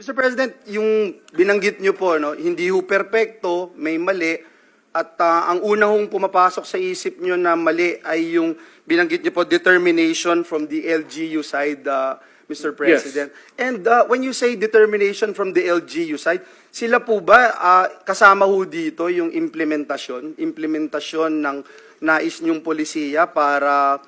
Mr. President, yung binanggit niyo po, no, hindi ho perpekto, may mali, at ang una hong pumapasok sa isip niyo na mali ay yung binanggit niyo po, determination from the LGU side, Mr. President. And when you say determination from the LGU side, sila po ba kasama ho dito yung implementasyon ng nais niyong polisiya para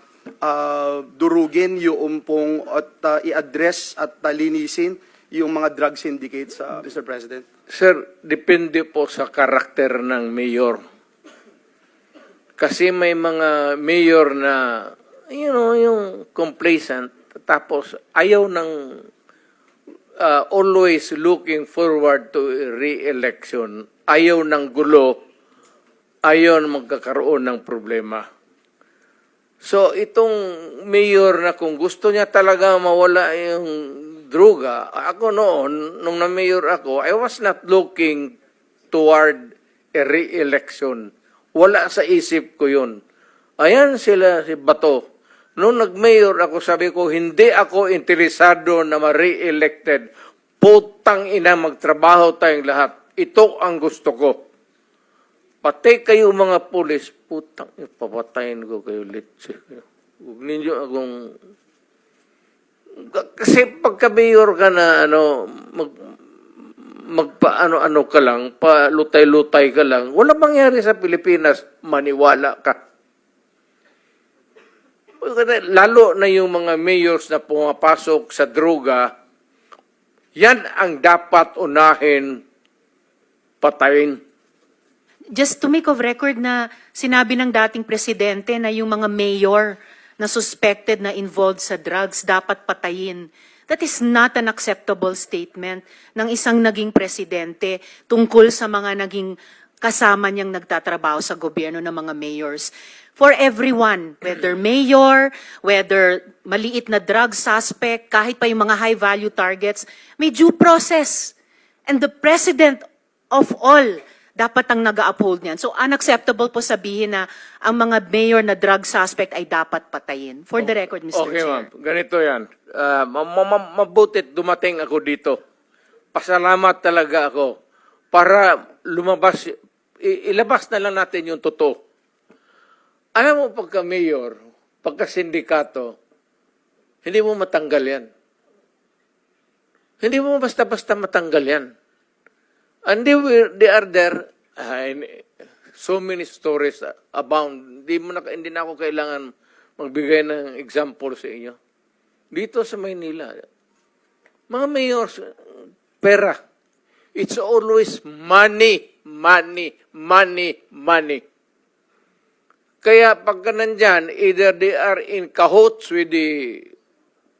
durugin yung pong at i-address at linisin yung mga drug syndicates, Mr. President? Sir, depende po sa karakter ng mayor. Kasi may mga mayor na, yung complacent, tapos ayaw ng always looking forward to re-election, ayaw ng gulo, ayaw na magkakaroon ng problema. So, itong mayor na kung gusto niya talaga mawala yung droga, ako noon, nung na-mayor ako, I was not looking toward a re-election. Wala sa isip ko yun. Ayan sila, si Bato. Nung nag-mayor ako, sabi ko, hindi ako interesado na ma-re-elected. Putang ina, magtrabaho tayong lahat. Ito ang gusto ko. Pati kayo mga pulis, putang, papatayin ko kayo litsi. Huwag ninyo akong... Kasi pagka-mayor ka na, magpa-ano-ano ka lang, pa-lutay-lutay ka lang, wala mangyari sa Pilipinas, maniwala ka. Lalo na yung mga mayors na pumapasok sa droga, yan ang dapat unahin patayin. Just to make of record na sinabi ng dating presidente na yung mga mayor na suspected na involved sa drugs dapat patayin. That is not an acceptable statement ng isang naging presidente tungkol sa mga naging kasama niyang nagtatrabaho sa gobyerno ng mga mayors. For everyone, whether mayor, whether maliit na drug suspect, kahit pa yung mga high-value targets, may due process. And the president of all dapat ang nag-uphold niyan. So unacceptable po sabihin na ang mga mayor na drug suspect ay dapat patayin. For the record, Mr. Okay, Chair. ma'am. Ganito yan. Mabutit dumating ako dito. Pasalamat talaga ako para lumabas, ilabas na lang natin yung totoo. Alam mo, pagka-mayor, pagka-sindikato, hindi mo matanggal yan. Hindi mo basta-basta matanggal yan. And they are there, so many stories abound. Hindi na ako kailangan magbigay ng example sa inyo. Dito sa Maynila, mga mayors, pera. It's always money, money, money, money. Kaya pagka nandyan, either they are in cahoots with the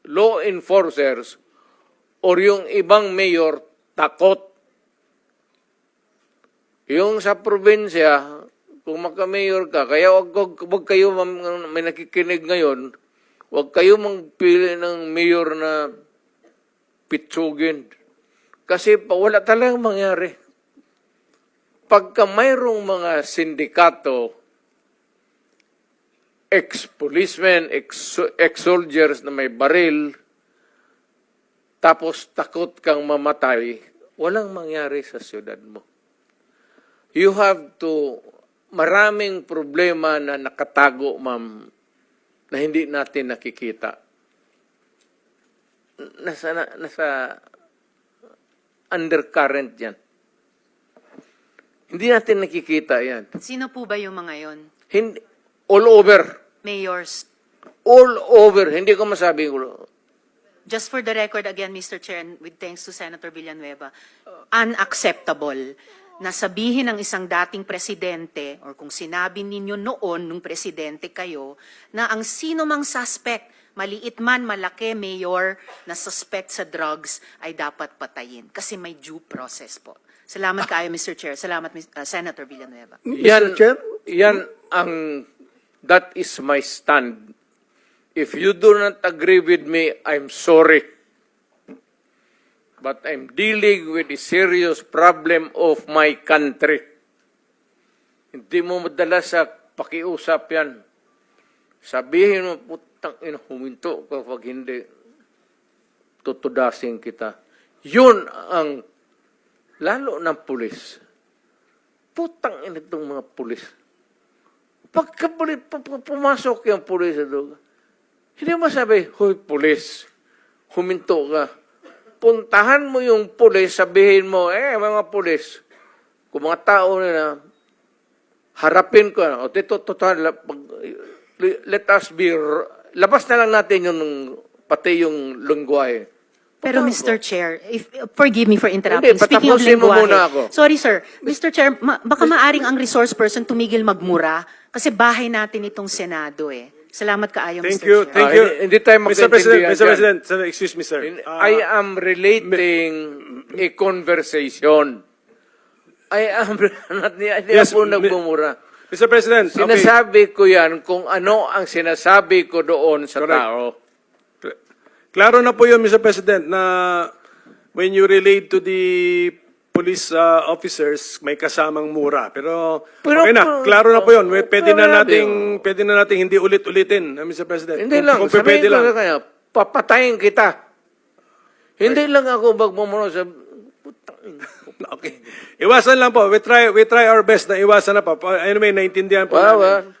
law enforcers or yung ibang mayor takot. Yung sa probinsya, kung magka-mayor ka, kaya wag kayo, may nakikinig ngayon, wag kayo magpili ng mayor na pitsugin. Kasi wala talagang mangyari. Pagka mayroong mga sindikato, ex-policemen, ex-soldiers na may baril, tapos takot kang mamatay, walang mangyari sa siyudad mo. You have to, maraming problema na nakatago, ma'am, na hindi natin nakikita. Nasa undercurrent yan. Hindi natin nakikita yan. Sino po ba yung mga yon? Hindi, all over. Mayors. All over. Hindi ko masabi. Just for the record again, Mr. Chair, and with thanks to Senator Villanueva, unacceptable na sabihin ng isang dating presidente or kung sinabi ninyo noon nung presidente kayo na ang sino mang suspect, maliit man, malaki, mayor, na suspect sa drugs ay dapat patayin kasi may due process po. Salamat kayo, Mr. Chair. Salamat, Senator Villanueva. Mr. Chair? Yan that is my stand. If you do not agree with me, I'm sorry. But I'm dealing with a serious problem of my country. Hindi mo madala sa pakiusap yan. Sabihin mo, putang ina, huminto kapag hindi, tutudasin kita. Yun ang, lalo ng pulis. Putang ina itong mga pulis. Pagka pumasok yung pulis sa duga, hindi mo sabi, hoy pulis, huminto ka. Puntahan mo yung pulis, sabihin mo, mga pulis, kung mga tao na harapin ko, o dito, let us be, labas na lang natin yung, pati yung lungwahe. Pero Mr. Chair, forgive me for Hindi, interrupting. Speaking of patapusin mo lengguwahe, muna ako. sorry sir, Mr. Chair, baka maaring ang resource person tumigil magmura kasi bahay natin itong Senado eh. Salamat kaayo, Thank Mr. you, Chair. thank you. Hindi tayo Mr. President, magkaintindihan Mr. dyan. President, sir, excuse me, sir. I am relating a conversation. I am, hindi Yes, ako nagbumura. Mr. President, okay. Sinasabi ko yan kung ano ang sinasabi ko doon sa Correct. tao. Klaro na po yun, Mr. President, na when you relate to the police officers, may kasamang mura. Pero okay na, klaro na po yun. Pwede na nating hindi ulit-ulitin, Mr. President. Hindi lang, Kung sabihin pwede ko lang. na kaya, papatayin kita. Hindi lang ako magmumura sa... Okay. Iwasan lang po. We try our best na iwasan na po. Anyway, naintindihan po namin.